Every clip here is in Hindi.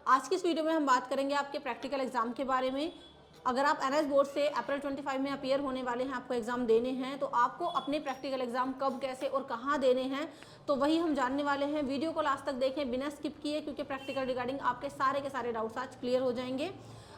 आज की इस वीडियो में हम बात करेंगे आपके प्रैक्टिकल एग्जाम के बारे में। अगर आप एनएस बोर्ड से अप्रैल 25 में अपीयर होने वाले हैं, आपको एग्जाम देने हैं, तो आपको अपने प्रैक्टिकल एग्जाम कब, कैसे और कहाँ देने हैं, तो वही हम जानने वाले हैं। वीडियो को लास्ट तक देखें बिना स्किप किए, क्योंकि प्रैक्टिकल रिगार्डिंग आपके सारे के सारे डाउट्स आज क्लियर हो जाएंगे।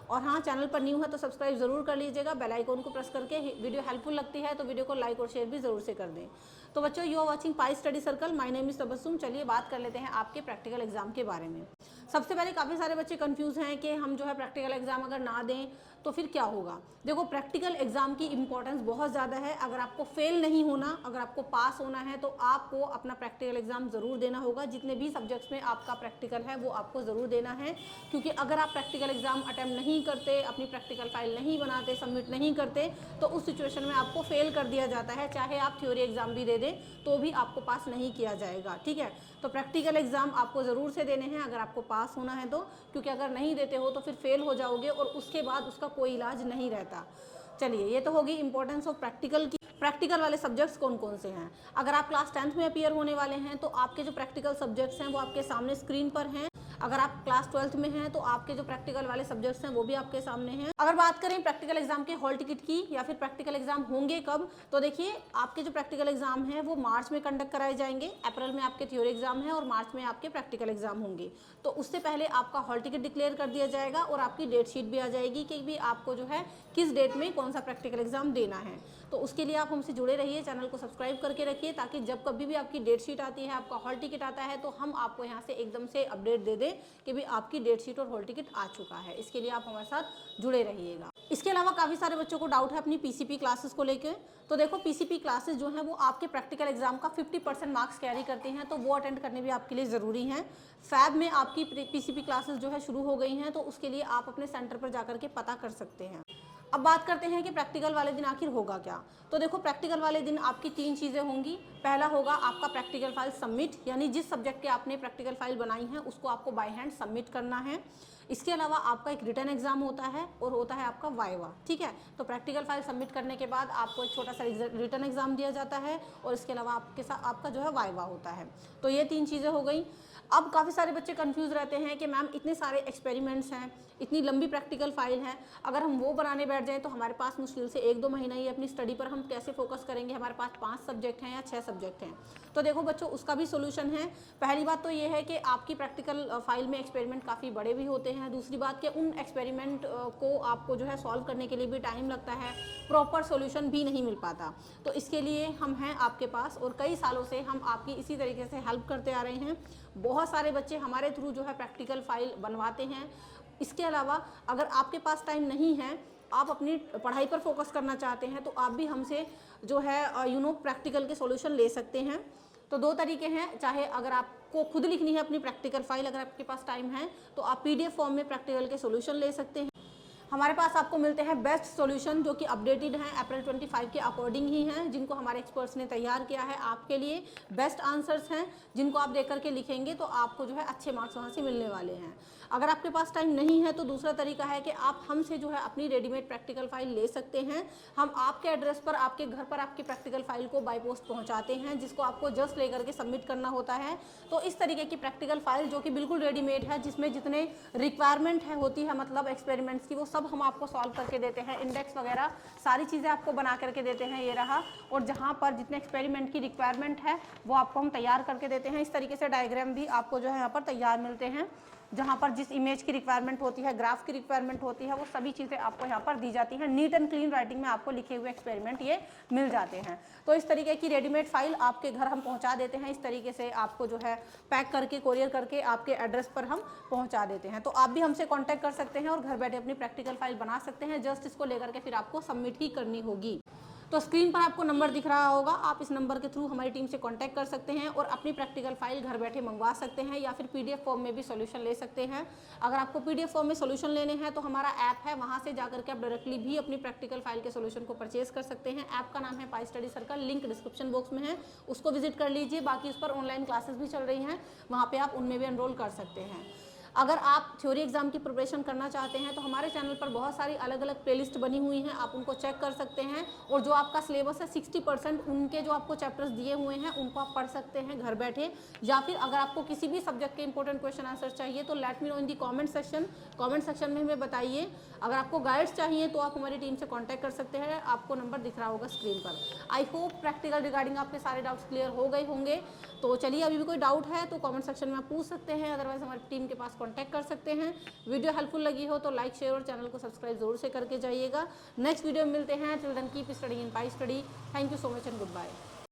और हाँ, चैनल पर न्यू है तो सब्सक्राइब जरूर कर लीजिएगा, बेल आइकन को प्रेस करके। वीडियो हेल्पफुल लगती है तो वीडियो को लाइक और शेयर भी जरूर से कर दें। तो बच्चों, you are watching pi study circle, my name is Tabassum. चलिए बात कर लेते हैं आपके प्रैक्टिकल एग्जाम के बारे में। सबसे पहले काफ़ी सारे बच्चे कंफ्यूज हैं कि हम जो है प्रैक्टिकल एग्जाम अगर ना दें तो फिर क्या होगा। देखो, प्रैक्टिकल एग्जाम की इंपॉर्टेंस बहुत ज़्यादा है। अगर आपको फेल नहीं होना, अगर आपको पास होना है, तो आपको अपना प्रैक्टिकल एग्जाम ज़रूर देना होगा। जितने भी सब्जेक्ट्स में आपका प्रैक्टिकल है वो आपको ज़रूर देना है, क्योंकि अगर आप प्रैक्टिकल एग्जाम अटैम्प्ट नहीं करते, अपनी प्रैक्टिकल फाइल नहीं बनाते, सबमिट नहीं करते, तो उस सिचुएशन में आपको फेल कर दिया जाता है। चाहे आप थ्योरी एग्जाम भी दे दें तो भी आपको पास नहीं किया जाएगा। ठीक है, तो प्रैक्टिकल एग्जाम आपको ज़रूर से देने हैं अगर आपको पास होना है तो, क्योंकि अगर नहीं देते हो तो फिर फेल हो जाओगे और उसके बाद उसका कोई इलाज नहीं रहता। चलिए, ये तो होगी इंपॉर्टेंस ऑफ प्रैक्टिकल की। प्रैक्टिकल वाले सब्जेक्ट्स कौन कौन से हैं। अगर आप क्लास 10th में अपीयर होने वाले हैं तो आपके जो प्रैक्टिकल सब्जेक्ट्स हैं वो आपके सामने स्क्रीन पर हैं। अगर आप क्लास 12th में हैं तो आपके जो प्रैक्टिकल वाले सब्जेक्ट्स हैं वो भी आपके सामने हैं। अगर बात करें प्रैक्टिकल एग्जाम के हॉल टिकट की, या फिर प्रैक्टिकल एग्जाम होंगे कब, तो देखिए, आपके जो प्रैक्टिकल एग्जाम हैं वो मार्च में कंडक्ट कराए जाएंगे। अप्रैल में आपके थ्योरी एग्जाम है और मार्च में आपके प्रैक्टिकल एग्जाम होंगे। तो उससे पहले आपका हॉल टिकट डिक्लेयर कर दिया जाएगा और आपकी डेट शीट भी आ जाएगी कि भी आपको जो है किस डेट में कौन सा प्रैक्टिकल एग्जाम देना है। तो उसके लिए आप हमसे जुड़े रहिए, चैनल को सब्सक्राइब करके रखिए, ताकि जब कभी भी आपकी डेट शीट आती है, आपका हॉल टिकट आता है, तो हम आपको यहाँ से एकदम से अपडेट दे दें कि भी आपकी डेट शीट और हॉल टिकट आ चुका है। इसके लिए आप हमारे साथ जुड़े रहिएगा। इसके अलावा काफ़ी सारे बच्चों को डाउट है अपनी पीसीपी क्लासेस को लेकर। तो देखो, पीसीपी क्लासेस जो हैं वो आपके प्रैक्टिकल एग्जाम का 50% मार्क्स कैरी करती हैं, तो वो अटेंड करने भी आपके लिए ज़रूरी हैं। फैब में आपकी पीसीपी क्लासेस जो है शुरू हो गई हैं, तो उसके लिए आप अपने सेंटर पर जाकर के पता कर सकते हैं। अब बात करते हैं कि प्रैक्टिकल वाले दिन आखिर होगा क्या। तो देखो, प्रैक्टिकल वाले दिन आपकी 3 चीज़ें होंगी। पहला होगा आपका प्रैक्टिकल फाइल सबमिट, यानी जिस सब्जेक्ट के आपने प्रैक्टिकल फाइल बनाई है उसको आपको बाय हैंड सबमिट करना है। इसके अलावा आपका एक रिटन एग्जाम होता है और होता है आपका वाइवा। ठीक है, तो प्रैक्टिकल फाइल सबमिट करने के बाद आपको एक छोटा सा रिटन एग्जाम दिया जाता है और इसके अलावा आपके साथ आपका जो है वाइवा होता है। तो ये 3 चीज़ें हो गई। अब काफ़ी सारे बच्चे कंफ्यूज रहते हैं कि मैम इतने सारे एक्सपेरिमेंट्स हैं, इतनी लंबी प्रैक्टिकल फाइल है, अगर हम वो बनाने बैठ जाएं तो हमारे पास मुश्किल से 1-2 महीना ही अपनी स्टडी पर हम कैसे फोकस करेंगे। हमारे पास 5 सब्जेक्ट हैं या 6 सब्जेक्ट हैं। तो देखो बच्चों, उसका भी सोल्यूशन है। पहली बात तो ये है कि आपकी प्रैक्टिकल फाइल में एक्सपेरिमेंट काफ़ी बड़े भी होते हैं। दूसरी बात कि उन एक्सपेरिमेंट को आपको जो है सॉल्व करने के लिए भी टाइम लगता है, प्रॉपर सोल्यूशन भी नहीं मिल पाता। तो इसके लिए हम हैं आपके पास और कई सालों से हम आपकी इसी तरीके से हेल्प करते आ रहे हैं। बहुत सारे बच्चे हमारे थ्रू जो है प्रैक्टिकल फाइल बनवाते हैं। इसके अलावा अगर आपके पास टाइम नहीं है, आप अपनी पढ़ाई पर फोकस करना चाहते हैं, तो आप भी हमसे जो है प्रैक्टिकल के सॉल्यूशन ले सकते हैं। तो 2 तरीके हैं। चाहे अगर आपको खुद लिखनी है अपनी प्रैक्टिकल फाइल, अगर आपके पास टाइम है तो आप पीडीएफ फॉर्म में प्रैक्टिकल के सॉल्यूशन ले सकते हैं। हमारे पास आपको मिलते हैं बेस्ट सॉल्यूशन, जो कि अपडेटेड हैं, अप्रैल 25 के अकॉर्डिंग ही हैं, जिनको हमारे एक्सपर्ट्स ने तैयार किया है आपके लिए। बेस्ट आंसर्स हैं जिनको आप देख करके लिखेंगे तो आपको जो है अच्छे मार्क्स वहाँ से मिलने वाले हैं। अगर आपके पास टाइम नहीं है तो दूसरा तरीका है कि आप हमसे जो है अपनी रेडीमेड प्रैक्टिकल फाइल ले सकते हैं। हम आपके एड्रेस पर, आपके घर पर आपकी प्रैक्टिकल फाइल को बाय पोस्ट पहुँचाते हैं, जिसको आपको जस्ट लेकर के सबमिट करना होता है। तो इस तरीके की प्रैक्टिकल फाइल जो कि बिल्कुल रेडीमेड है, जिसमें जितने रिक्वायरमेंट है होती है, मतलब एक्सपेरिमेंट्स की, वो सब हम आपको सॉल्व करके देते हैं। इंडेक्स वगैरह सारी चीज़ें आपको बना करके देते हैं, ये रहा। और जहाँ पर जितने एक्सपेरिमेंट की रिक्वायरमेंट है वो आपको हम तैयार करके देते हैं। इस तरीके से डायग्राम भी आपको जो है यहाँ पर तैयार मिलते हैं, जहाँ पर जिस इमेज की रिक्वायरमेंट होती है, ग्राफ की रिक्वायरमेंट होती है, वो सभी चीज़ें आपको यहाँ पर दी जाती हैं। नीट एंड क्लीन राइटिंग में आपको लिखे हुए एक्सपेरिमेंट ये मिल जाते हैं। तो इस तरीके की रेडीमेड फाइल आपके घर हम पहुँचा देते हैं। इस तरीके से आपको जो है पैक करके, कोरियर करके आपके एड्रेस पर हम पहुँचा देते हैं। तो आप भी हमसे कॉन्टैक्ट कर सकते हैं और घर बैठे अपनी प्रैक्टिकल फाइल बना सकते हैं। जस्ट इसको लेकर के फिर आपको सबमिट ही करनी होगी। तो स्क्रीन पर आपको नंबर दिख रहा होगा, आप इस नंबर के थ्रू हमारी टीम से कांटेक्ट कर सकते हैं और अपनी प्रैक्टिकल फाइल घर बैठे मंगवा सकते हैं, या फिर पीडीएफ फॉर्म में भी सॉल्यूशन ले सकते हैं। अगर आपको पीडीएफ फॉर्म में सॉल्यूशन लेने हैं तो हमारा ऐप है, वहां से जाकर के आप डायरेक्टली भी अपनी प्रैक्टिकल फाइल के सॉल्यूशन को परचेज कर सकते हैं। ऐप का नाम है Pi study circle, link description box में है, उसको विजिट कर लीजिए। बाकी उस पर ऑनलाइन क्लासेस भी चल रही हैं, वहाँ पर आप उनमें भी एनरोल कर सकते हैं। अगर आप थ्योरी एग्जाम की प्रिपरेशन करना चाहते हैं तो हमारे चैनल पर बहुत सारी अलग अलग प्लेलिस्ट बनी हुई हैं, आप उनको चेक कर सकते हैं। और जो आपका सिलेबस है 60% उनके जो आपको चैप्टर्स दिए हुए हैं उनको आप पढ़ सकते हैं घर बैठे। या फिर अगर आपको किसी भी सब्जेक्ट के इंपॉर्टेंट क्वेश्चन आंसर चाहिए तो लेट मी नो इन दी कमेंट सेक्शन में हमें बताइए। अगर आपको गाइड्स चाहिए तो आप हमारी टीम से कांटेक्ट कर सकते हैं, आपको नंबर दिख रहा होगा स्क्रीन पर। आई होप प्रैक्टिकल रिगार्डिंग आपके सारे डाउट्स क्लियर हो गए होंगे। तो चलिए, अभी भी कोई डाउट है तो कमेंट सेक्शन में आप पूछ सकते हैं, अदरवाइज हमारी टीम के पास कांटेक्ट कर सकते हैं। वीडियो हेल्पफुल लगी हो तो लाइक शेयर और चैनल को सब्सक्राइब जरूर से करके जाइएगा। नेक्स्ट वीडियो में मिलते हैं। Till then keep studying in pi study. Thank you so much and good bye.